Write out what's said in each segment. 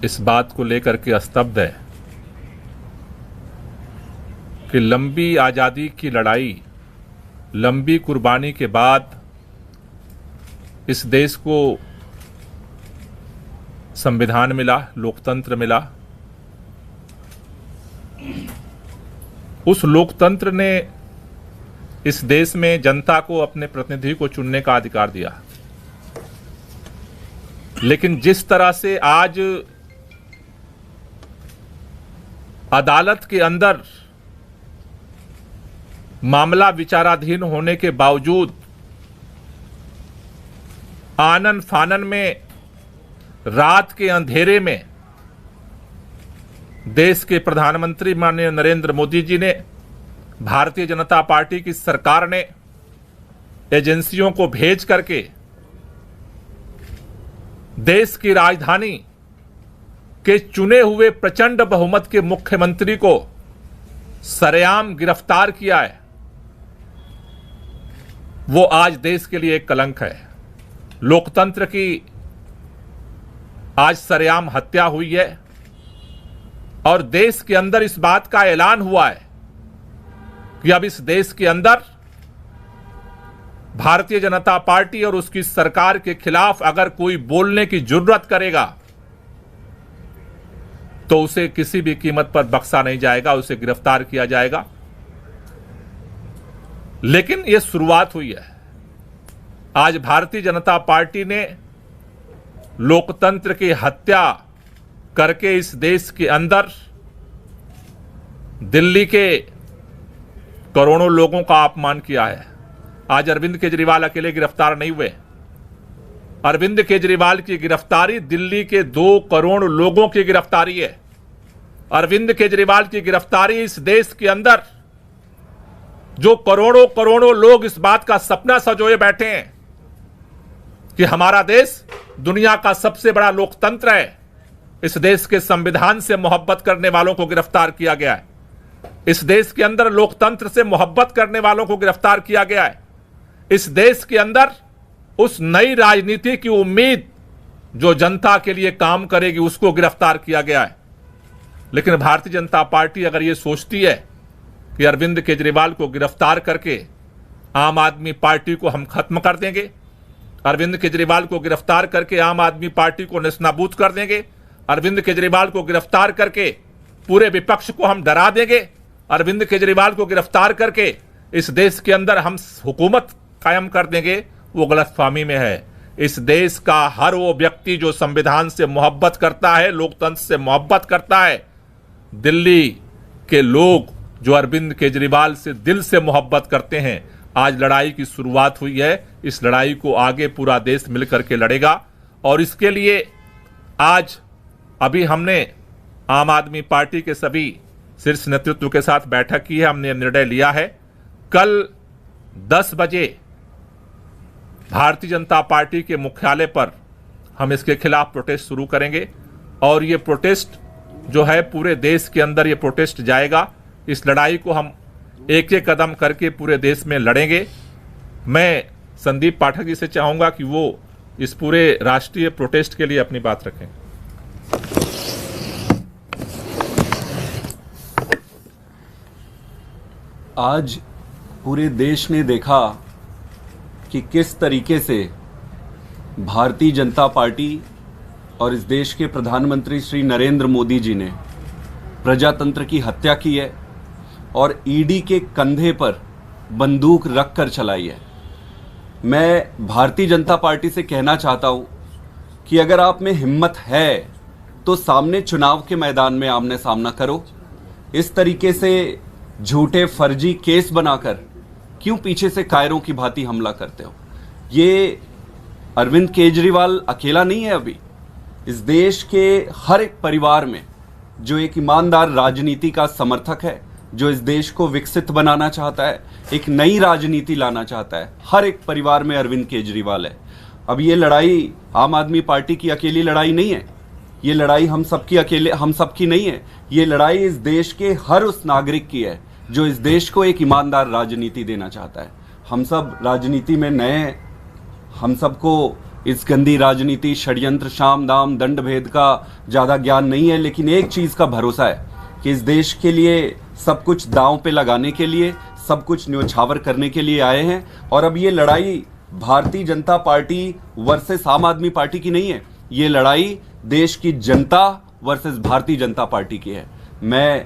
इस बात को लेकर के स्तब्ध है कि लंबी आज़ादी की लड़ाई, लंबी कुर्बानी के बाद इस देश को संविधान मिला, लोकतंत्र मिला। उस लोकतंत्र ने इस देश में जनता को अपने प्रतिनिधि को चुनने का अधिकार दिया, लेकिन जिस तरह से आज अदालत के अंदर मामला विचाराधीन होने के बावजूद आनन फानन में, रात के अंधेरे में देश के प्रधानमंत्री माननीय नरेंद्र मोदी जी ने, भारतीय जनता पार्टी की सरकार ने एजेंसियों को भेज करके देश की राजधानी के चुने हुए प्रचंड बहुमत के मुख्यमंत्री को सरेआम गिरफ्तार किया है, वो आज देश के लिए एक कलंक है। लोकतंत्र की आज सरेआम हत्या हुई है और देश के अंदर इस बात का ऐलान हुआ है कि अब इस देश के अंदर भारतीय जनता पार्टी और उसकी सरकार के खिलाफ अगर कोई बोलने की जुर्रत करेगा तो उसे किसी भी कीमत पर बख्शा नहीं जाएगा, उसे गिरफ्तार किया जाएगा। लेकिन यह शुरुआत हुई है। आज भारतीय जनता पार्टी ने लोकतंत्र की हत्या करके इस देश के अंदर दिल्ली के करोड़ों लोगों का अपमान किया है। आज अरविंद केजरीवाल अकेले गिरफ्तार नहीं हुए। अरविंद केजरीवाल की गिरफ्तारी दिल्ली के 2 करोड़ लोगों की गिरफ्तारी है। अरविंद केजरीवाल की गिरफ्तारी इस देश के अंदर जो करोड़ों करोड़ों लोग इस बात का सपना सजोए बैठे हैं कि हमारा देश दुनिया का सबसे बड़ा लोकतंत्र है, इस देश के संविधान से मोहब्बत करने वालों को गिरफ्तार किया गया है। इस देश के अंदर लोकतंत्र से मोहब्बत करने वालों को गिरफ्तार किया गया है। इस देश के अंदर उस नई राजनीति की उम्मीद जो जनता के लिए काम करेगी उसको गिरफ्तार किया गया है। लेकिन भारतीय जनता पार्टी अगर ये सोचती है कि अरविंद केजरीवाल को गिरफ्तार करके आम आदमी पार्टी को हम खत्म कर देंगे, अरविंद केजरीवाल को गिरफ्तार करके आम आदमी पार्टी को नेस्तनाबूद कर देंगे, अरविंद केजरीवाल को गिरफ्तार करके पूरे विपक्ष को हम डरा देंगे, अरविंद केजरीवाल को गिरफ्तार करके इस देश के अंदर हम हुकूमत कायम कर देंगे, वो गलतफहमी में है। इस देश का हर वो व्यक्ति जो संविधान से मोहब्बत करता है, लोकतंत्र से मोहब्बत करता है, दिल्ली के लोग जो अरविंद केजरीवाल से दिल से मोहब्बत करते हैं, आज लड़ाई की शुरुआत हुई है। इस लड़ाई को आगे पूरा देश मिलकर के लड़ेगा और इसके लिए आज अभी हमने आम आदमी पार्टी के सभी शीर्ष नेतृत्व के साथ बैठक की है। हमने निर्णय लिया है कल 10 बजे भारतीय जनता पार्टी के मुख्यालय पर हम इसके खिलाफ प्रोटेस्ट शुरू करेंगे और ये प्रोटेस्ट जो है पूरे देश के अंदर ये प्रोटेस्ट जाएगा। इस लड़ाई को हम एक एक कदम करके पूरे देश में लड़ेंगे। मैं संदीप पाठक जी से चाहूंगा कि वो इस पूरे राष्ट्रीय प्रोटेस्ट के लिए अपनी बात रखें। आज पूरे देश ने देखा कि किस तरीके से भारतीय जनता पार्टी और इस देश के प्रधानमंत्री श्री नरेंद्र मोदी जी ने प्रजातंत्र की हत्या की है और ईडी के कंधे पर बंदूक रखकर चलाई है। मैं भारतीय जनता पार्टी से कहना चाहता हूं कि अगर आप में हिम्मत है तो सामने चुनाव के मैदान में आमने सामना करो। इस तरीके से झूठे फर्जी केस बनाकर क्यों पीछे से कायरों की भांति हमला करते हो? ये अरविंद केजरीवाल अकेला नहीं है। अभी इस देश के हर एक परिवार में जो एक ईमानदार राजनीति का समर्थक है, जो इस देश को विकसित बनाना चाहता है, एक नई राजनीति लाना चाहता है, हर एक परिवार में अरविंद केजरीवाल है। अब ये लड़ाई आम आदमी पार्टी की अकेली लड़ाई नहीं है, ये लड़ाई हम सबकी नहीं है। ये लड़ाई इस देश के हर उस नागरिक की है जो इस देश को एक ईमानदार राजनीति देना चाहता है। हम सब राजनीति में नए हैं, हम सबको इस गंदी राजनीति, षड्यंत्र, शाम दाम दंड भेद का ज़्यादा ज्ञान नहीं है, लेकिन एक चीज़ का भरोसा है कि इस देश के लिए सब कुछ दांव पे लगाने के लिए, सब कुछ न्योछावर करने के लिए आए हैं। और अब ये लड़ाई भारतीय जनता पार्टी वर्सेस आम आदमी पार्टी की नहीं है, ये लड़ाई देश की जनता वर्सेस भारतीय जनता पार्टी की है। मैं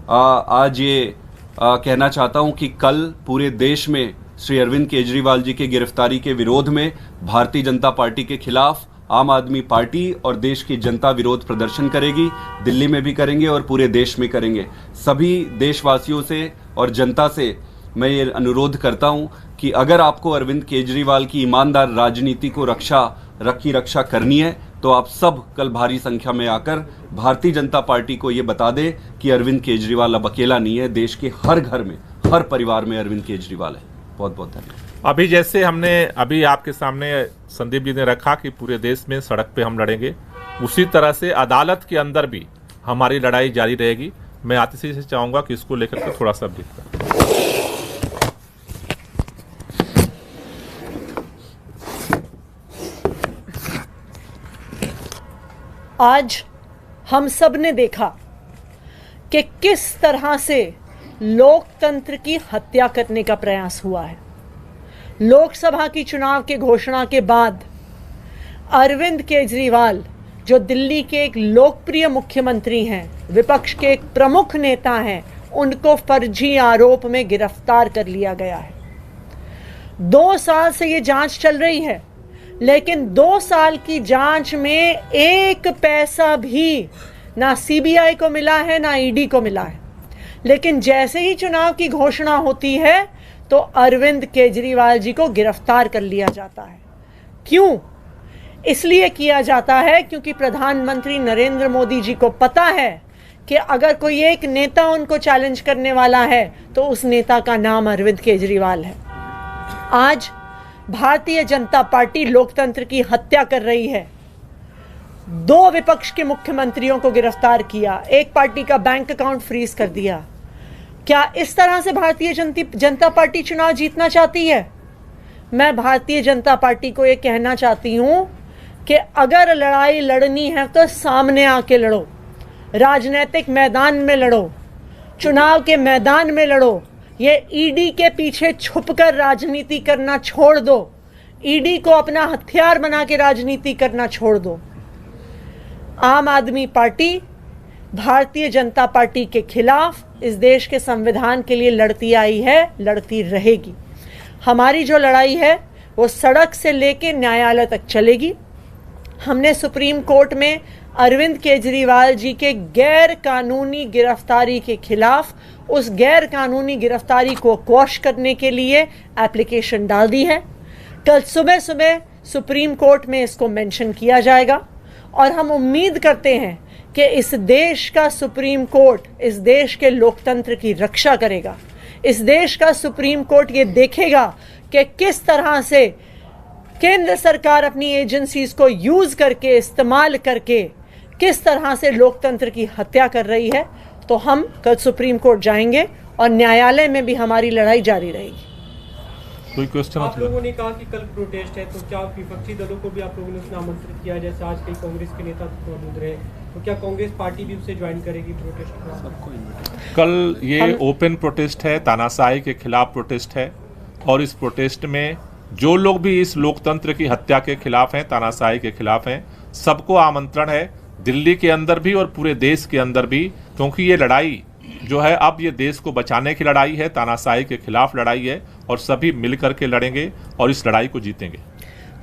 आज ये कहना चाहता हूं कि कल पूरे देश में श्री अरविंद केजरीवाल जी के गिरफ्तारी के विरोध में भारतीय जनता पार्टी के खिलाफ आम आदमी पार्टी और देश की जनता विरोध प्रदर्शन करेगी। दिल्ली में भी करेंगे और पूरे देश में करेंगे। सभी देशवासियों से और जनता से मैं ये अनुरोध करता हूं कि अगर आपको अरविंद केजरीवाल की ईमानदार राजनीति को रक्षा करनी है तो आप सब कल भारी संख्या में आकर भारतीय जनता पार्टी को ये बता दें कि अरविंद केजरीवाल अब अकेला नहीं है, देश के हर घर में, हर परिवार में अरविंद केजरीवाल है। बहुत बहुत धन्यवाद। अभी जैसे हमने अभी आपके सामने संदीप जी ने रखा कि पूरे देश में सड़क पे हम लड़ेंगे, उसी तरह से अदालत के अंदर भी हमारी लड़ाई जारी रहेगी। मैं आतिशी से चाहूंगा कि इसको लेकर के थोड़ा सा ब्रीफ करें। आज हम सब ने देखा कि किस तरह से लोकतंत्र की हत्या करने का प्रयास हुआ है। लोकसभा की चुनाव के घोषणा के बाद अरविंद केजरीवाल, जो दिल्ली के एक लोकप्रिय मुख्यमंत्री हैं, विपक्ष के एक प्रमुख नेता हैं, उनको फर्जी आरोप में गिरफ्तार कर लिया गया है। 2 साल से ये जांच चल रही है, लेकिन 2 साल की जांच में एक पैसा भी ना सीबीआई को मिला है ना ईडी को मिला है। लेकिन जैसे ही चुनाव की घोषणा होती है तो अरविंद केजरीवाल जी को गिरफ्तार कर लिया जाता है। क्यों? इसलिए किया जाता है क्योंकि प्रधानमंत्री नरेंद्र मोदी जी को पता है कि अगर कोई एक नेता उनको चैलेंज करने वाला है तो उस नेता का नाम अरविंद केजरीवाल है। आज भारतीय जनता पार्टी लोकतंत्र की हत्या कर रही है। 2 विपक्ष के मुख्यमंत्रियों को गिरफ्तार किया, एक पार्टी का बैंक अकाउंट फ्रीज कर दिया। क्या इस तरह से भारतीय जनता पार्टी चुनाव जीतना चाहती है? मैं भारतीय जनता पार्टी को यह कहना चाहती हूं कि अगर लड़ाई लड़नी है तो सामने आके लड़ो, राजनीतिक मैदान में लड़ो, चुनाव के मैदान में लड़ो। ये ईडी के पीछे छुपकर राजनीति करना छोड़ दो, ईडी को अपना हथियार बना के राजनीति करना छोड़ दो। आम आदमी पार्टी भारतीय जनता पार्टी के खिलाफ इस देश के संविधान के लिए लड़ती आई है, लड़ती रहेगी। हमारी जो लड़ाई है वो सड़क से लेके न्यायालय तक चलेगी। हमने सुप्रीम कोर्ट में अरविंद केजरीवाल जी के गैर कानूनी गिरफ्तारी के खिलाफ उस गैर कानूनी गिरफ्तारी को क्वॉश करने के लिए एप्लीकेशन डाल दी है। कल सुबह सुबह सुप्रीम कोर्ट में इसको मेंशन किया जाएगा और हम उम्मीद करते हैं कि इस देश का सुप्रीम कोर्ट इस देश के लोकतंत्र की रक्षा करेगा। इस देश का सुप्रीम कोर्ट ये देखेगा कि किस तरह से केंद्र सरकार अपनी एजेंसीज को यूज करके, इस्तेमाल करके किस तरह से लोकतंत्र की हत्या कर रही है। तो हम कल सुप्रीम कोर्ट जाएंगे और न्यायालय में भी हमारी लड़ाई जारी रहेगी। कोई क्वेश्चन? आप लोगों ने कहा कि कल प्रोटेस्ट है, तो क्या विपक्षी दलों को भी आप लोगों ने उसमें आमंत्रित किया? जैसे आज कई कांग्रेस के नेता मौजूद रहे, तो क्या कांग्रेस पार्टी भी उसे ज्वाइन करेगी प्रोटेस्ट में? कल ये ओपन प्रोटेस्ट है, तानाशाही के खिलाफ प्रोटेस्ट है और इस प्रोटेस्ट में जो लोग भी इस लोकतंत्र की हत्या के खिलाफ हैं, तानाशाही के खिलाफ हैं, सबको आमंत्रण है, दिल्ली के अंदर भी और पूरे देश के अंदर भी, क्योंकि ये लड़ाई जो है अब ये देश को बचाने की लड़ाई है, तानाशाही के खिलाफ लड़ाई है और सभी मिलकर के लड़ेंगे और इस लड़ाई को जीतेंगे।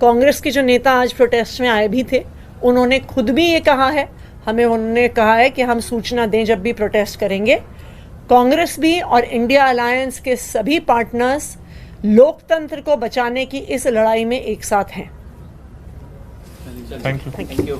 कांग्रेस के जो नेता आज प्रोटेस्ट में आए भी थे, उन्होंने खुद भी ये कहा है, उन्होंने कहा है कि हम सूचना दें जब भी प्रोटेस्ट करेंगे। कांग्रेस भी और इंडिया अलायंस के सभी पार्टनर्स लोकतंत्र को बचाने की इस लड़ाई में एक साथ हैं। Thank you.